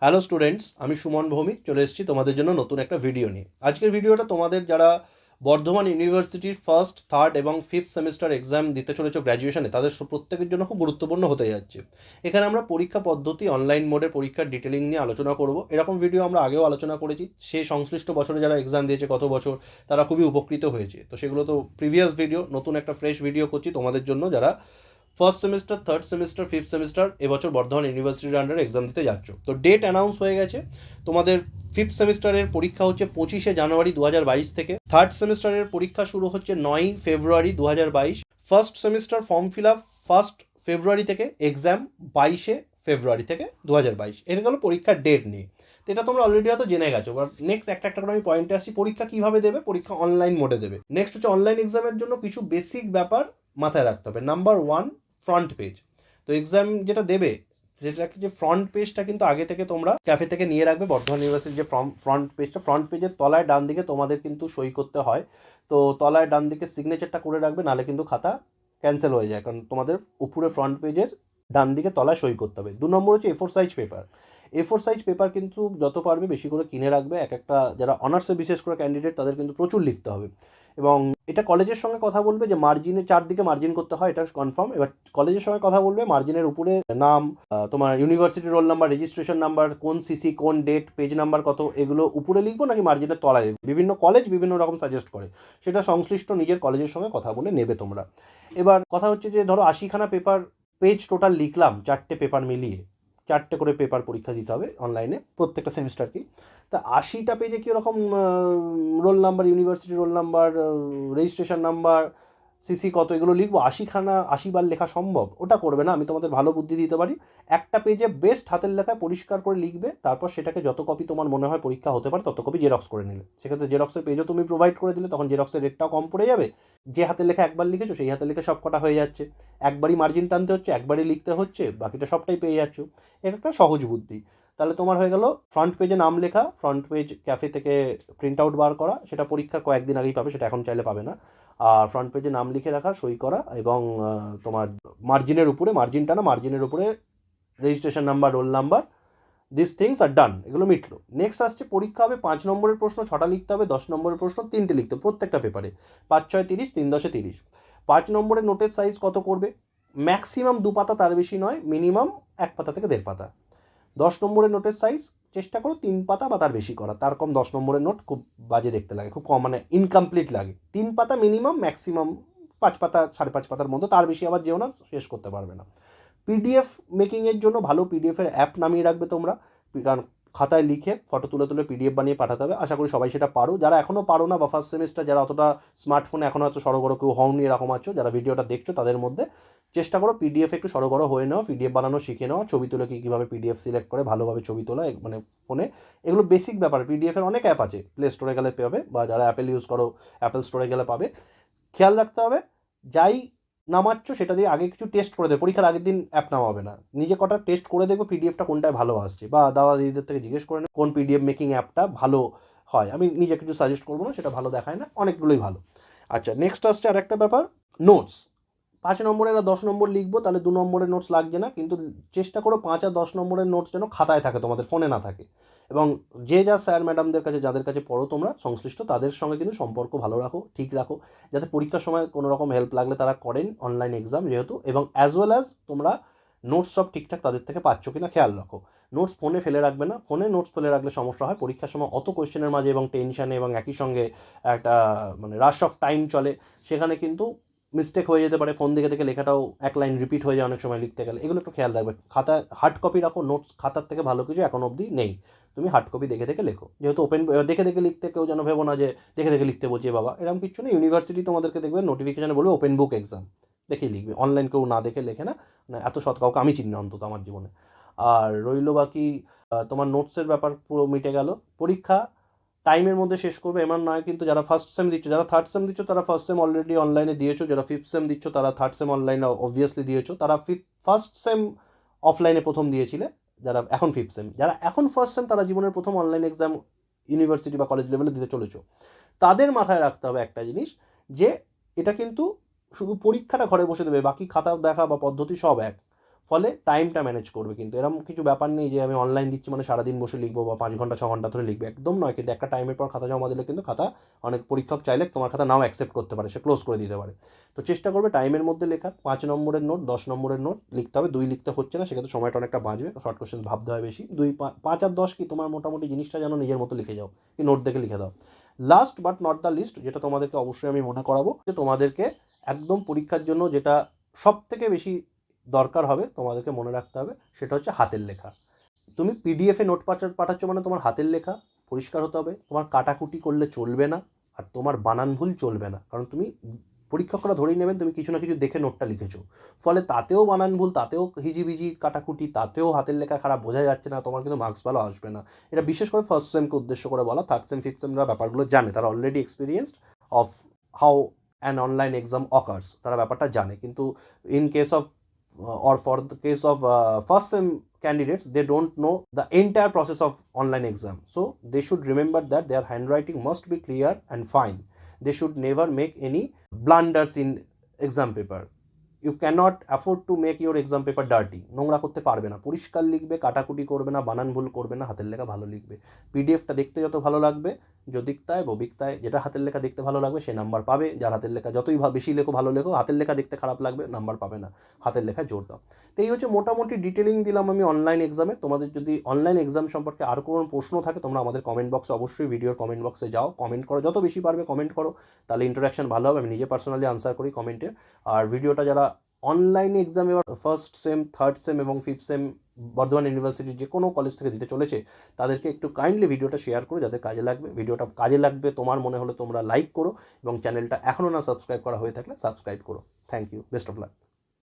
Hello students, আমি সুমন ভৌমিক চলে এসেছি তোমাদের জন্য নতুন একটা ভিডিও নিয়ে। আজকের ভিডিওটা তোমাদের যারা বর্ধমান ইউনিভার্সিটির ফার্স্ট, থার্ড এবং ফিফথ সেমিস্টার এক্সাম দিতে চলেছ গ্র্যাজুয়েশনে, তাদের প্রত্যেকের জন্য খুব গুরুত্বপূর্ণ হতে যাচ্ছে। এখানে আমরা পরীক্ষা পদ্ধতি, অনলাইন মোডে পরীক্ষার ডিটেলিং নিয়ে আলোচনা করব। এরকম ভিডিও আমরা আগেও আলোচনা করেছি। সেই সংশ্লিষ্ট বছরে যারা এক্সাম দিয়েছে কত বছর, তারা খুবই উপকৃত হয়েছে। তো সেগুলো তো প্রিভিয়াস ভিডিও, নতুন একটা ফ্রেশ ভিডিও করছি তোমাদের জন্য যারা first semester, third semester, fifth semester এবছর বর্ধমান ইউনিভার্সিটির আন্ডারে এক্সাম দিতে যাচ্ছ। তো ডেট অ্যানাউন্স হয়ে গেছে। তোমাদের ফিফথ সেমিস্টারের পরীক্ষা হচ্ছে 25শে জানুয়ারি 2022 থেকে। থার্ড সেমিস্টারের পরীক্ষা শুরু হচ্ছে 9ই ফেব্রুয়ারি 2022। First semester form fill up 1 ফেব্রুয়ারি থেকে, এক্সাম 22শে ফেব্রুয়ারি থেকে 2022। এটা গেল পরীক্ষার ডেট নিয়ে। তো এটা তোমরা অলরেডি হয়তো জেনে গেছো। বাট নেক্সট একটা একটা করে আমি পয়েন্টে আসছি। পরীক্ষা কিভাবে দেবে? পরীক্ষা অনলাইন মোডে দেবে। নেক্সট হচ্ছে অনলাইন এক্সামের জন্য কিছু বেসিক ব্যাপার মাথায় রাখতে হবে। Number 1, front page. তো এক্সাম যেটা দেবে, যেটা যে ফ্রন্ট পেজটা কিন্তু আগে থেকে তোমরা ক্যাফে থেকে নিয়ে রাখবে। বর্ধমান ইউনিভার্সিটির যে ফ্রন্ট পেজের তলায় ডান দিকে তোমাদের কিন্তু সই করতে হয়। তো তলায় ডান দিকে সিগনেচারটা করে রাখবে, নাহলে কিন্তু খাতা ক্যান্সেল হয়ে যায়। কারণ তোমাদের উপরে ফ্রন্ট পেজের ডান দিকে তলায় সই করতে হবে। 2 নম্বর হচ্ছে A4 size paper. A4 size paper কিন্তু যত পারবে বেশি করে কিনে রাখবে। এক একটা যারা অনার্সে বিশেষ করে ক্যান্ডিডেট, তাদের কিন্তু প্রচুর লিখতে হবে। এবং এটা কলেজের সঙ্গে কথা বলবে যে মার্জিনে চারদিকে মার্জিন করতে হয়, এটা কনফার্ম। এবার কলেজের সঙ্গে কথা বলবে, মার্জিনের উপরে নাম, তোমার university roll number, registration number, কোন সিসি, কোন ডেট, পেজ নাম্বার কত, এগুলো উপরে লিখবো নাকি মার্জিনের তলায় লিখবো। বিভিন্ন কলেজ বিভিন্ন রকম সাজেস্ট করে, সেটা সংশ্লিষ্ট নিজের কলেজের সঙ্গে কথা বলে নেবে তোমরা। এবার কথা হচ্ছে যে ধরো 80খানা পেপার, পেজ টোটাল লিখলাম, 4টে পেপার মিলিয়ে 4টে করে পেপার পরীক্ষা দিতে হবে অনলাইনে প্রত্যেকটা সেমিস্টারকেই। তা 80টা পেজে কীরকম roll number, university roll number, registration number, CC কত, এগুলো লিখবো? 80বার লেখা সম্ভব? ওটা করবে না। আমি তোমাদের ভালো বুদ্ধি দিতে পারি। একটা পেজে বেস্ট হাতের লেখায় পরিষ্কার করে লিখবে, তারপর সেটাকে যত কপি তোমার মনে হয় পরীক্ষা হতে পারে তত কপি জেরক্স করে নিলে। সেক্ষেত্রে জেরক্সের পেজও তুমি প্রোভাইড করে দিলে, তখন জেরক্সের রেটটাও কম পড়ে যাবে। যে হাতের লেখা একবার লিখেছো সেই হাতের লেখা সব কটা হয়ে যাচ্ছে। একবারই মার্জিন টানতে হচ্ছে, একবারই লিখতে হচ্ছে, বাকিটা সবটাই পেয়ে যাচ্ছ। এটা একটা সহজ বুদ্ধি। তাহলে তোমার হয়ে গেল ফ্রন্ট পেজে নাম লেখা, ফ্রন্ট পেজ ক্যাফে থেকে প্রিন্ট আউট বার করা, সেটা পরীক্ষার কয়েকদিন আগেই পাবে, সেটা এখন চাইলে পাবে না। আর ফ্রন্ট পেজে নাম লিখে রাখা, সই করা, এবং তোমার মার্জিনের উপরে, মার্জিনের উপরে registration number, roll number, this things are done. এগুলো মিটলো। নেক্সট আসছে পরীক্ষা হবে 5 নম্বরের প্রশ্ন 6টা লিখতে হবে, 10 নম্বরের প্রশ্ন 3টে লিখতে হবে প্রত্যেকটা পেপারে। 5 6 30, 3 10 30। 5 নম্বরের নোটের সাইজ কত করবে? ম্যাক্সিমাম 2 পাতা, তার বেশি নয়। মিনিমাম 1 পাতা থেকে 1.5 পাতা। 10 নম্বরের নোটের সাইজ চেষ্টা করো 3 পাতা বা তার বেশি করা। তার কম 10 নম্বরের নোট খুব বাজে দেখতে লাগে, খুব কম, মানে ইনকমপ্লিট লাগে। 3 পাতা মিনিমাম, ম্যাক্সিমাম 5 পাতা, 5.5 পাতার মধ্যে, তার বেশি আবার যেও না, শেষ করতে পারবে না। পিডিএফ মেকিংয়ের জন্য ভালো পিডিএফের অ্যাপ নামিয়ে রাখবে তোমরা। কারণ খাতায় লিখে ফটো তুলে তুলে পিডিএফ বানিয়ে পাঠাতে হবে। আশা করি সবাই সেটা পারো। যারা এখনও পারো না, বা ফার্স্ট সেমিস্টার যারা অতটা স্মার্টফোনে এখনও হয়তো সড়গড় কেউ হওনি এরকম আছো, যারা ভিডিওটা দেখছো, তাদের মধ্যে চেষ্টা করো পিডিএফ একটু সড়গড় হয়ে নেওয়া, পিডিএফ বানানো শিখে নেওয়া, ছবি তুলে কীভাবে পিডিএফ সিলেক্ট করে ভালোভাবে ছবি তোলা, মানে ফোনে। এগুলো বেসিক ব্যাপার। পিডিএফের অনেক অ্যাপ আছে, প্লে স্টোরে গেলে পাবে, বা যারা অ্যাপেল ইউজ করো অ্যাপেল স্টোরে গেলে পাবে। খেয়াল রাখতে হবে, যাই নামাচ্ছ সেটা দিয়ে আগে কিছু টেস্ট করে দেবে। পরীক্ষার আগের দিন অ্যাপ নামাবে না, নিজে কটা টেস্ট করে দেখবে পিডিএফটা কোনটায় ভালো আসছে, বা দাদা দিদিদের থেকে জিজ্ঞেস করে নেবে কোন পিডিএফ মেকিং অ্যাপটা ভালো হয়। আমি নিজে কিছু সাজেস্ট করবো না, সেটা ভালো দেখায় না, অনেকগুলোই ভালো। আচ্ছা, নেক্সট আসছে আর একটা ব্যাপার, নোটস। 5 নম্বরের আর 10 নম্বর লিখবো, তাহলে 2 নম্বরের নোটস লাগছে না। কিন্তু চেষ্টা করো 5 আর 10 নম্বরের নোটস যেন খাতায় থাকে, তোমাদের ফোনে না থাকে। এবং যে যা স্যার ম্যাডামদের কাছে, যাদের কাছে পড়ো তোমরা সংশ্লিষ্ট, তাদের সঙ্গে কিন্তু সম্পর্ক ভালো রাখো, ঠিক রাখো, যাতে পরীক্ষার সময় কোনো রকম হেল্প লাগলে তারা করেন, অনলাইন এক্সাম যেহেতু। এবং অ্যাজ ওয়েল অ্যাজ তোমরা নোটস সব ঠিকঠাক তাদের থেকে পাচ্ছ কিনা খেয়াল রাখো। নোটস ফোনে ফেলে রাখবে না। ফোনে নোটস ফেলে রাখলে সমস্যা হয়। পরীক্ষার সময় অত কোয়েশ্চেনের মাঝে এবং টেনশানে, এবং একই সঙ্গে একটা মানে রাশ অফ টাইম চলে, সেখানে কিন্তু মিস্টেক হয়ে যেতে পারে। ফোন দেখে দেখে লেখাটাও এক লাইন রিপিট হয়ে যায় অনেক সময় লিখতে গেলে। এগুলো একটু খেয়াল রাখবে। খাতা হার্ড কপি রাখো। নোটস খাতার থেকে ভালো কিছু এখন অবধি নেই। তুমি হার্ড কপি দেখে দেখে লেখো। যেহেতু ওপেন দেখে দেখে লিখতে, কেউ যেন ভেবো না যে দেখে দেখে লিখতে বলছে বাবা, এরকম কিছু নেই। ইউনিভার্সিটি তোমাদেরকে দেখবে নোটিফিকেশনে বলবে ওপেন বুক এক্সাম, দেখেই লিখবে। অনলাইন কেউ না দেখে লেখে না, মানে এত সৎ কাউকে আমি চিনি না অন্তত আমার জীবনে। আর রইল বাকি তোমার নোটসের ব্যাপার, পুরো মিটে গেল। পরীক্ষা টাইমের মধ্যে শেষ করবে এমন নয় কিন্তু। যারা ফার্স্ট সেম দিচ্ছ, যারা থার্ড সেম দিচ্ছ, তারা ফার্স্ট সেম অলরেডি অনলাইনে দিয়েছো। যারা ফিফথ সেম দিচ্ছ, তারা থার্ড সেম অনলাইনে অবভিয়াসলি দিয়েছো। তারা ফার্স্ট সেম অফলাইনে প্রথম দিয়েছিলে, যারা এখন ফিফথ সেম। যারা এখন ফার্স্ট সেম, তারা জীবনের প্রথম অনলাইন এক্সাম ইউনিভার্সিটি বা কলেজ লেভেলে দিতে চলেছো। তাদের মাথায় রাখতে হবে একটা জিনিস, যে এটা কিন্তু শুধু পরীক্ষাটা ঘরে বসে দেবে, বাকি খাতা দেখা বা পদ্ধতি সব এক। ফলে টাইমটা ম্যানেজ করবে। কিন্তু এরকম কিছু ব্যাপার নেই যে আমি অনলাইন দিচ্ছি মানে সারাদিন বসে লিখবো বা 5 ঘন্টা 6 ঘন্টা ধরে লিখবে, একদম নয়। কিন্তু একটা টাইমের পর খাতা জমা দিলে কিন্তু খাতা অনেক পরীক্ষক চাইলে তোমার খাতা নাও অ্যাকসেপ্ট করতে পারে, সে ক্লোজ করে দিতে পারে। তো চেষ্টা করবে টাইমের মধ্যে লেখার। 5 নম্বরের নোট 10 নম্বরের নোট লিখতে হবে, 2 লিখতে হচ্ছে না, সেক্ষেত্রে সময়টা অনেকটা বাঁচবে, শর্ট কোশ্চেন ভাবতে হয় বেশি। 2 5 আর 10 কি তোমার মোটামুটি জিনিসটা যেন নিজের মতো লিখে যাও, কি নোট দেখে লিখে দাও। Last but not the least, যেটা তোমাদেরকে অবশ্যই আমি মনে করাবো, যে তোমাদেরকে একদম পরীক্ষার জন্য যেটা সব থেকে বেশি দরকার হবে তোমাদেরকে মনে রাখতে হবে, সেটা হচ্ছে হাতের লেখা। তুমি পিডিএফে নোট পাঠাচ্ছ মানে তোমার হাতের লেখা পরিষ্কার হতে হবে, তোমার কাটাকুটি করলে চলবে না, আর তোমার বানান ভুল চলবে না। কারণ তুমি পরীক্ষকরা ধরেই নেবেন তুমি কিছু না কিছু দেখে নোটটা লিখেছো, ফলে তাতেও বানান ভুল, তাতেও হিজিবিজি কাটাকুটি, তাতেও হাতের লেখা খারাপ, বোঝা যাচ্ছে না, তোমার কিন্তু মার্কস ভালো আসবে না। এটা বিশেষ করে ফার্স্ট সেমকে উদ্দেশ্য করে বলা। থার্ড সেম ফিফথ সেমরা ব্যাপারগুলো জানে, তারা already experienced of how an online exam occurs, তারা ব্যাপারটা জানে। কিন্তু in case of or for the case of first sem candidates, they don't know the entire process of online exam, so they should remember that their handwriting must be clear and fine. They should never make any blunders in exam paper. You cannot afford to make your exam paper dirty. নোংরা করতে পারবে না, পরিষ্কার লিখবে, কাটাকুটি করবে না, বানান ভুল করবে না, হাতের লেখা ভালো লিখবে। পিডিএফটা দেখতে যত ভালো লাগবে, যদিকতায় ববিকতায় যেটা হাতের লেখা দেখতে ভালো লাগবে সে নাম্বার পাবে। যার হাতের লেখা যতই বেশি লেখো ভালো লেখো, হাতের লেখা দেখতে খারাপ লাগবে, নাম্বার পাবে না। হাতের লেখায় জোর দাও। তো এই হচ্ছে মোটামুটি ডিটেলিং দিলাম আমি অনলাইন এক্সামে। তোমাদের যদি অনলাইন এক্সাম সম্পর্কে আর কোনো প্রশ্ন থাকে, তোমরা আমাদের কমেন্ট বক্সে, অবশ্যই ভিডিওর কমেন্ট বক্সে যাও, কমেন্ট করো, যত বেশি পারবে কমেন্ট করো, তাহলে ইন্টারাকশন ভালো হবে। আমি নিজে পার্সোনালি আনসার করি কমেন্টে। আর ভিডিওটা যারা অনলাইনে এক্সাম এবার ফার্স্ট সেম, থার্ড সেম এবং ফিফথ সেম বর্ধমান ইউনিভার্সিটির যে কোনো কলেজ থেকে দিতে চলেছে, তাদেরকে একটু কাইন্ডলি ভিডিওটা শেয়ার করো, যাদের কাজে লাগবে। ভিডিওটা কাজে লাগবে তোমার মনে হলে তোমরা লাইক করো, এবং চ্যানেলটা এখনও না সাবস্ক্রাইব করা হয়ে থাকলে সাবস্ক্রাইব করো। Thank you, best of lakh.